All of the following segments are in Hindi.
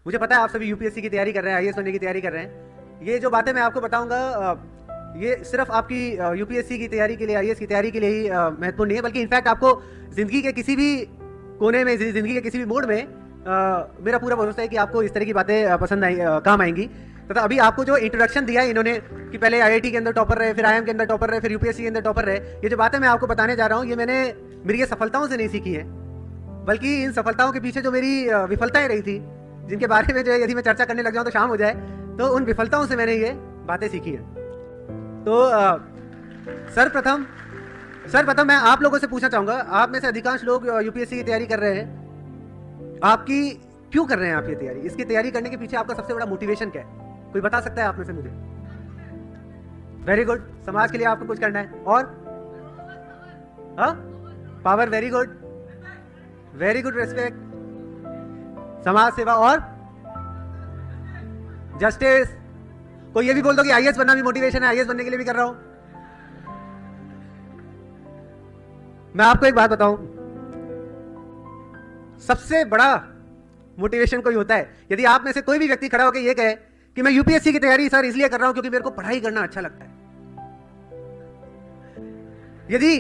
मुझे पता है आप सभी यूपीएससी की तैयारी कर रहे हैं, आईएएस बनने की तैयारी कर रहे हैं। ये जो बातें मैं आपको बताऊंगा ये सिर्फ आपकी यूपीएससी की तैयारी के लिए, आईएएस की तैयारी के लिए ही महत्वपूर्ण नहीं है, बल्कि इनफैक्ट आपको जिंदगी के किसी भी कोने में, जिंदगी के किसी भी मोड में मेरा पूरा भरोसा है कि आपको इस तरह की बातें पसंद काम आएंगी। तथा अभी आपको जो इंट्रोडक्शन दिया है इन्होंने कि पहले आईआईटी के अंदर टॉपर रहे, फिर आईएम के अंदर टॉपर रहे, फिर यूपीएससी के अंदर टॉपर रहे, ये जो बातें मैं आपको बताने जा रहा हूँ ये मैंने मेरी ये सफलताओं से नहीं सीखी है, बल्कि इन सफलताओं के पीछे जो मेरी विफलताएं रही थी, जिनके बारे में जो यदि मैं चर्चा करने लग जाऊं तो शाम हो जाए, तो उन विफलताओं से मैंने ये बातें सीखी है। तो सर्वप्रथम मैं आप लोगों से पूछना चाहूंगा, आप में से अधिकांश लोग यूपीएससी की तैयारी कर रहे हैं, आपकी क्यों कर रहे हैं आप ये तैयारी? इसकी तैयारी करने के पीछे आपका सबसे बड़ा मोटिवेशन क्या है? कोई बता सकता है आप में से मुझे? वेरी गुड, समाज के लिए आपको कुछ करना है। और power, very good, very good, respect, समाज सेवा और जस्टिस। कोई ये भी बोल दो कि आईएएस बनना भी मोटिवेशन है, आईएएस बनने के लिए भी कर रहा हूं। मैं आपको एक बात बताऊं, सबसे बड़ा मोटिवेशन कोई होता है यदि आप में से कोई भी व्यक्ति खड़ा होकर ये कहे कि मैं यूपीएससी की तैयारी सर इसलिए कर रहा हूं क्योंकि मेरे को पढ़ाई करना अच्छा लगता है। यदि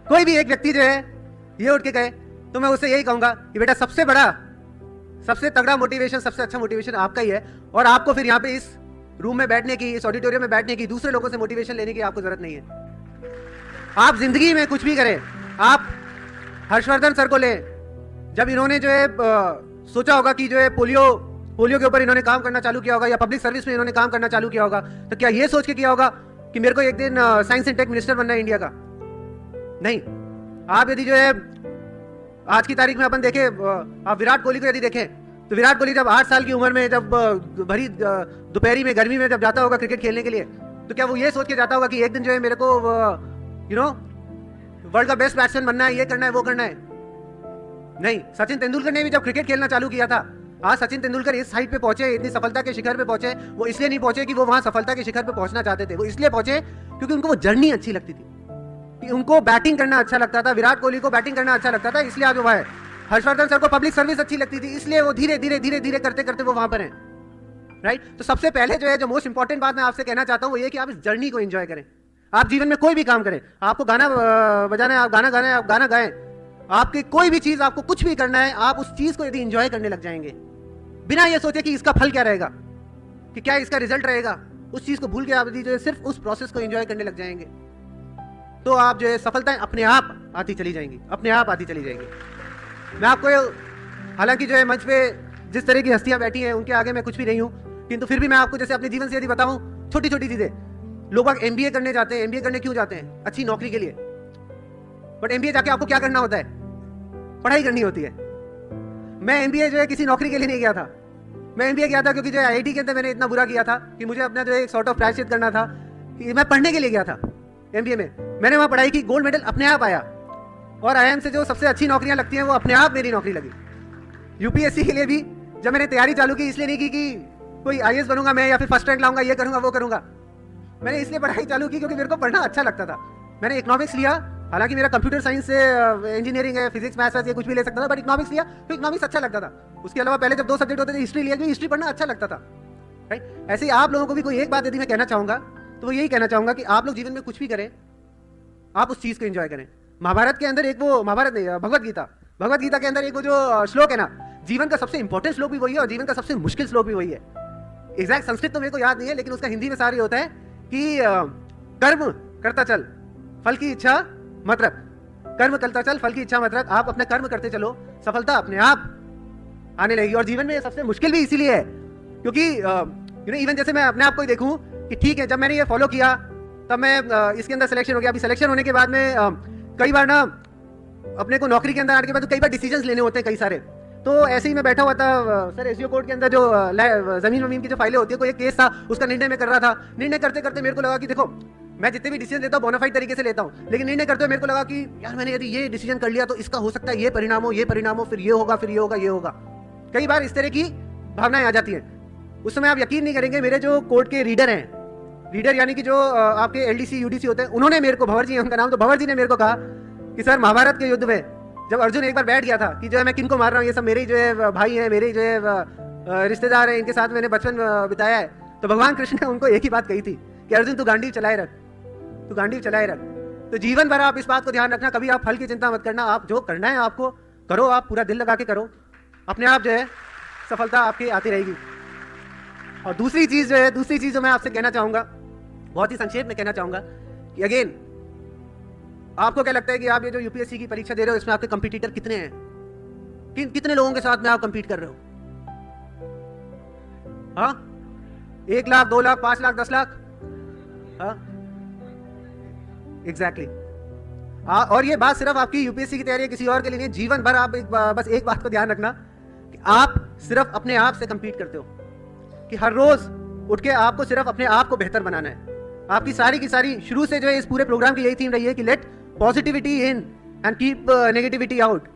कोई भी एक व्यक्ति जो है ये उठ के कहे तो मैं उससे यही कहूंगा कि बेटा सबसे बड़ा, सबसे तगड़ा मोटिवेशन, सबसे अच्छा मोटिवेशन आपका ही है, और आपको फिर यहाँ पे इस रूम में बैठने की, इस ऑडिटोरियम में बैठने की, दूसरे लोगों से मोटिवेशन लेने की आपको जरूरत नहीं है। आप जिंदगी में कुछ भी करें, आप हर्षवर्धन सर को लें, जब इन्होंने जो है सोचा होगा कि जो है पोलियो के ऊपर इन्होंने काम करना चालू किया होगा, या पब्लिक सर्विस में इन्होंने काम करना चालू किया होगा, तो क्या ये सोच के किया होगा कि मेरे को एक दिन साइंस एंड टेक मिनिस्टर बनना है इंडिया का? नहीं। आप यदि जो है आज की तारीख में अपन देखें, आप विराट कोहली को यदि देखें, तो विराट कोहली जब 8 साल की उम्र में, जब भरी दोपहरी में, गर्मी में जब जाता होगा क्रिकेट खेलने के लिए, तो क्या वो ये सोच के जाता होगा कि एक दिन जो है मेरे को वर्ल्ड का बेस्ट बैट्समैन बनना है, ये करना है, वो करना है? नहीं। सचिन तेंदुलकर ने भी जब क्रिकेट खेलना चालू किया था, आज सचिन तेंदुलकर इस हाइट पे पहुंचे, इतनी सफलता के शिखर पे पहुंचे, वो इसलिए नहीं पहुंचे कि वो वहां सफलता के शिखर पे पहुंचना चाहते थे, वो इसलिए पहुंचे क्योंकि उनको वो जर्नी अच्छी लगती थी, कि उनको बैटिंग करना अच्छा लगता था। विराट कोहली को बैटिंग करना अच्छा लगता था, इसलिए आज वो है। हर्षवर्धन सर को पब्लिक सर्विस अच्छी लगती थी, इसलिए वो धीरे धीरे धीरे धीरे करते करते वो वहां पर हैं, राइट? तो सबसे पहले जो है, जो मोस्ट इंपॉर्टेंट बात मैं आपसे कहना चाहता हूं वो ये कि आप इस जर्नी को एंजॉय करें। आप जीवन में कोई भी काम करें, आपको गाना बजाना है, आप गाना गाना है, आप गाना गाएं, आपकी कोई भी चीज, आपको कुछ भी करना है, आप उस चीज को यदि एंजॉय करने लग जाएंगे, बिना ये सोचे कि इसका फल क्या रहेगा, कि क्या इसका रिजल्ट रहेगा, उस चीज को भूल के आप यदि जो है सिर्फ उस प्रोसेस को एंजॉय करने लग जाएंगे, तो आप जो है सफलताएं अपने आप आती चली जाएंगी, अपने आप आती चली जाएंगी। मैं आपको, हालांकि जो है मंच पे जिस तरह की हस्तियां बैठी हैं उनके आगे मैं कुछ भी नहीं हूं, किंतु फिर भी मैं आपको जैसे अपने जीवन से यदि बताऊं, छोटी छोटी चीजें। लोग एमबीए करने जाते हैं, एमबीए करने क्यों जाते हैं? अच्छी नौकरी के लिए। बट एमबीए जाके आपको क्या करना होता है? पढ़ाई करनी होती है। मैं एमबीए जो है किसी नौकरी के लिए नहीं गया था, मैं एमबीए गया था क्योंकि जो आईआईटी के अंदर मैंने इतना बुरा किया था कि मुझे अपना जो है एक सॉर्ट ऑफ प्रायश्चित करना था, कि मैं पढ़ने के लिए गया था एमबीए में। मैंने वहां पढ़ाई की, गोल्ड मेडल अपने आप आया, और आईआईएम से जो सबसे अच्छी नौकरियां लगती हैं वो अपने आप मेरी नौकरी लगी। यूपीएससी के लिए भी जब मैंने तैयारी चालू की, इसलिए नहीं की कि कोई आईएएस बनूंगा मैं या फिर फर्स्ट रैंक लाऊंगा, ये करूंगा वो करूंगा। मैंने इसलिए पढ़ाई चालू की क्योंकि मेरे को पढ़ना अच्छा लगता था। मैंने इकोनॉमिक्स लिया, हालांकि मेरा कंप्यूटर साइंस से इंजीनियरिंग है, फिजिक्स मैथ्स ये कुछ भी ले सकता था, बट इकोनॉमिक्स लिया तो इकोनॉमिक्स अच्छा लगता था। उसके अलावा पहले जब 2 सब्जेक्ट होते थे, हिस्ट्री लिया, जो हिस्ट्री पढ़ना अच्छा लगता था, राइट? ऐसे ही आप लोगों को भी कोई एक बात यदि मैं कहना चाहूंगा तो वो यही कहना चाहूंगा कि आप लोग जीवन में कुछ भी करें, आप उस चीज को एंजॉय करें। महाभारत के अंदर एक वो, महाभारत नहीं, भगवत गीता के अंदर एक वो जो श्लोक है ना, जीवन का सबसे इंपॉर्टेंट श्लोक भी वही है और जीवन का सबसे मुश्किल श्लोक भी वही है। एग्जैक्ट संस्कृत तो मेरे को याद नहीं है, लेकिन उसका हिंदी में सारी होता है कि कर्म करता चल, फल की इच्छा मत रख। कर्म करता चल, फल की इच्छा मत रख। आप अपने कर्म करते चलो, सफलता अपने आप आने लगेगी। और जीवन में सबसे मुश्किल भी इसीलिए है क्योंकि इवन जैसे मैं अपने आप को ही देखूं कि ठीक है, जब मैंने ये फॉलो किया तब मैं इसके अंदर सिलेक्शन हो गया। अभी सिलेक्शन होने के बाद में कई बार ना अपने को नौकरी के अंदर आने के बाद तो कई बार डिसीजंस लेने होते हैं कई सारे। तो ऐसे ही मैं बैठा हुआ था सर, एसडीओ कोर्ट के अंदर जो जमीन वमीन की जो फाइलें होती है, कोई एक केस था, उसका निर्णय मैं कर रहा था। निर्णय करते करते मेरे को लगा कि देखो, मैं जितने भी डिसीजन लेता हूँ बोनाफाइड तरीके से लेता हूँ, लेकिन निर्णय करते हुए मेरे को लगा कि यार मैंने यदि ये डिसीजन कर लिया तो इसका हो सकता है ये परिणाम हो, फिर ये होगा, फिर ये होगा, ये होगा। कई बार इस तरह की भावनाएं आ जाती हैं। उस समय आप यकीन नहीं करेंगे, मेरे जो कोर्ट के रीडर हैं, रीडर यानी कि जो आपके एलडीसी यूडीसी होते हैं, उन्होंने मेरे को, भंवर जी उनका नाम, तो भंवर जी ने मेरे को कहा कि सर, महाभारत के युद्ध में जब अर्जुन एक बार बैठ गया था कि जो है मैं किनको मार रहा हूँ, ये सब मेरे जो है भाई हैं, मेरे जो है रिश्तेदार हैं, इनके साथ मैंने बचपन बिताया है, तो भगवान कृष्ण ने उनको एक ही बात कही थी कि अर्जुन तू गांडीव चलाए रख, तू गांडीव चलाए रख। तो जीवन भर आप इस बात को ध्यान रखना, कभी आप फल की चिंता मत करना, आप जो करना है आपको करो, आप पूरा दिल लगा के करो, अपने आप जो है सफलता आपकी आती रहेगी। और दूसरी चीज जो मैं आपसे कहना चाहूंगा, बहुत ही संक्षेप में कहना चाहूंगा कि अगेन, आपको क्या लगता है कि आप ये जो यूपीएससी की परीक्षा दे रहे हो, इसमें आपके कंपटीटर कितने हैं? कितने लोगों के साथ में आप कंपीट कर रहे हो? हाँ, 1 लाख, 2 लाख, 5 लाख, 10 लाख? हाँ, एग्जैक्टली। और ये बात सिर्फ आपकी यूपीएससी की तैयारी किसी और के लिए नहीं, जीवन भर आप बस एक बात को ध्यान रखना कि आप सिर्फ अपने आप से कंपीट करते हो, कि हर रोज उठ के आपको सिर्फ अपने आप को बेहतर बनाना है। आपकी सारी की सारी शुरू से जो है इस पूरे प्रोग्राम की यही थीम रही है कि let positivity in and keep negativity out.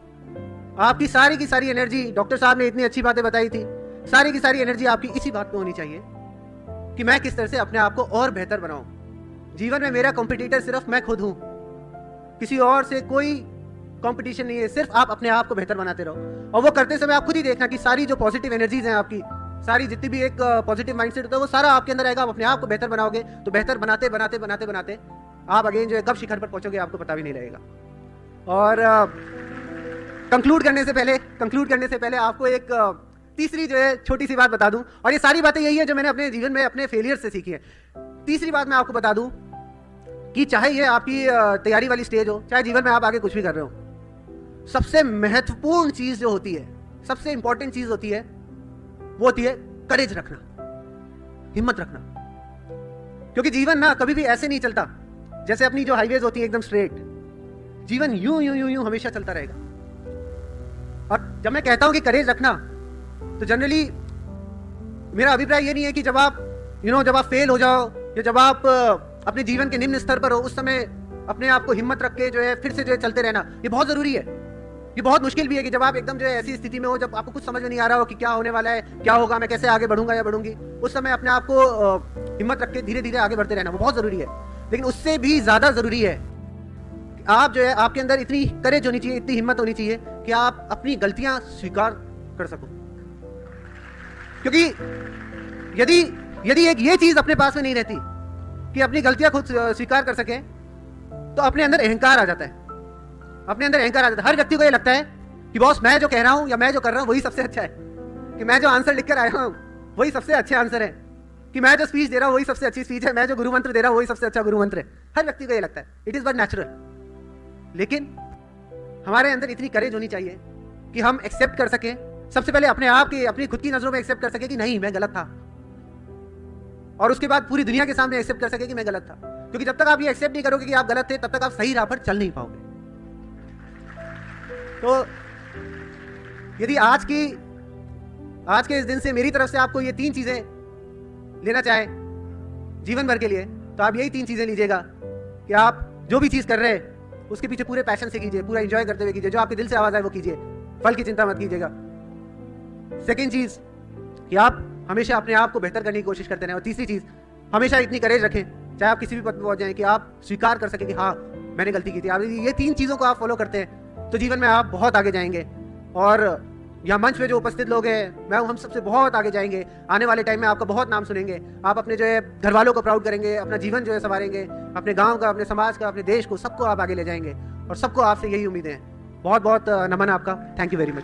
आपकी सारी की सारी एनर्जी, डॉक्टर साहब ने इतनी अच्छी बातें बताई थी, सारी की सारी एनर्जी आपकी इसी बात पे होनी चाहिए कि मैं किस तरह से अपने आप को और बेहतर बनाऊं। जीवन में मेरा कॉम्पिटिटर सिर्फ मैं खुद हूं, किसी और से कोई कंपटीशन नहीं है, सिर्फ आप अपने आप को बेहतर बनाते रहो। और वो करते समय आप खुद ही देखना कि सारी जो पॉजिटिव एनर्जीज हैं आपकी, सारी जितनी भी एक पॉजिटिव माइंडसेट होता है वो सारा आपके अंदर आएगा। आप अपने आप को बेहतर बनाओगे तो बेहतर बनाते बनाते बनाते बनाते आप अगेन जो है कब शिखर पर पहुंचोगे आपको पता भी नहीं लगेगा। और कंक्लूड करने से पहले आपको एक तीसरी जो है छोटी सी बात बता दूं, और ये सारी बातें यही है जो मैंने अपने जीवन में अपने फेलियर से सीखी है। तीसरी बात मैं आपको बता दूं कि चाहे ये आपकी तैयारी वाली स्टेज हो, चाहे जीवन में आप आगे कुछ भी कर रहे हो, सबसे महत्वपूर्ण चीज जो होती है, सबसे इंपॉर्टेंट चीज होती है, वो होती है करेज रखना, हिम्मत रखना। क्योंकि जीवन ना कभी भी ऐसे नहीं चलता जैसे अपनी जो हाईवेज होती है एकदम स्ट्रेट। जीवन यूं यूं यूं यूं हमेशा चलता रहेगा। और जब मैं कहता हूं कि करेज रखना, तो जनरली मेरा अभिप्राय ये नहीं है कि जब आप जब आप फेल हो जाओ या जब आप अपने जीवन के निम्न स्तर पर हो, उस समय अपने आप को हिम्मत रख के जो है फिर से जो है चलते रहना, ये बहुत जरूरी है। ये बहुत मुश्किल भी है कि जब आप एकदम जो है ऐसी स्थिति में हो, जब आपको कुछ समझ में नहीं आ रहा हो कि क्या होने वाला है, क्या होगा, मैं कैसे आगे बढ़ूंगा या बढ़ूंगी, उस समय अपने आप को हिम्मत रख के धीरे धीरे आगे बढ़ते रहना, वो बहुत जरूरी है। लेकिन उससे भी ज्यादा जरूरी है कि आप जो है आपके अंदर इतनी करेज होनी चाहिए, इतनी हिम्मत होनी चाहिए कि आप अपनी गलतियां स्वीकार कर सको। क्योंकि यदि एक ये चीज अपने पास में नहीं रहती कि अपनी गलतियां खुद स्वीकार कर सके, तो अपने अंदर अहंकार आ जाता है। हर व्यक्ति को ये लगता है कि बॉस मैं जो कह रहा हूं या मैं जो कर रहा हूं वही सबसे अच्छा है, कि मैं जो आंसर लिख कर आया हूं वही सबसे अच्छे आंसर है, कि मैं जो स्पीच दे रहा हूं वही सबसे अच्छी स्पीच है, मैं जो गुरु मंत्र दे रहा हूं वही सबसे अच्छा गुरु मंत्र है। हर व्यक्ति को ये लगता है, इट इज बट नेचुरल। लेकिन हमारे अंदर इतनी करेज होनी चाहिए कि हम एक्सेप्ट कर सकें, सबसे पहले अपने आप की, अपनी खुद की नजरों में एक्सेप्ट कर सके कि नहीं मैं गलत था, और उसके बाद पूरी दुनिया के सामने एक्सेप्ट कर सके कि मैं गलत था। क्योंकि जब तक आप ये एक्सेप्ट नहीं करोगे कि आप गलत थे, तब तक आप सही राह पर चल नहीं पाओगे। तो यदि आज के इस दिन से मेरी तरफ से आपको ये 3 चीजें लेना चाहे जीवन भर के लिए, तो आप यही 3 चीजें लीजिएगा कि आप जो भी चीज कर रहे हैं उसके पीछे पूरे पैशन से कीजिए, पूरा एंजॉय करते हुए कीजिए, जो आपके दिल से आवाज आए वो कीजिए, फल की चिंता मत कीजिएगा। सेकेंड चीज कि आप हमेशा अपने आप को बेहतर करने की कोशिश करते रहें। और तीसरी चीज, हमेशा इतनी करेज रखें चाहे आप किसी भी पद पर पहुंच जाएं कि आप स्वीकार कर सकें कि हाँ मैंने गलती की थी। आप ये 3 चीजों को आप फॉलो करते हैं तो जीवन में आप बहुत आगे जाएंगे। और यहाँ मंच पे जो उपस्थित लोग हैं, हम सबसे बहुत आगे जाएंगे। आने वाले टाइम में आपका बहुत नाम सुनेंगे, आप अपने जो है घर वालों को प्राउड करेंगे, अपना जीवन जो है संवारेंगे, अपने गांव का, अपने समाज का, अपने देश को, सबको आप आगे ले जाएंगे। और सबको आपसे यही उम्मीदें हैं। बहुत बहुत नमन आपका। Thank you very much.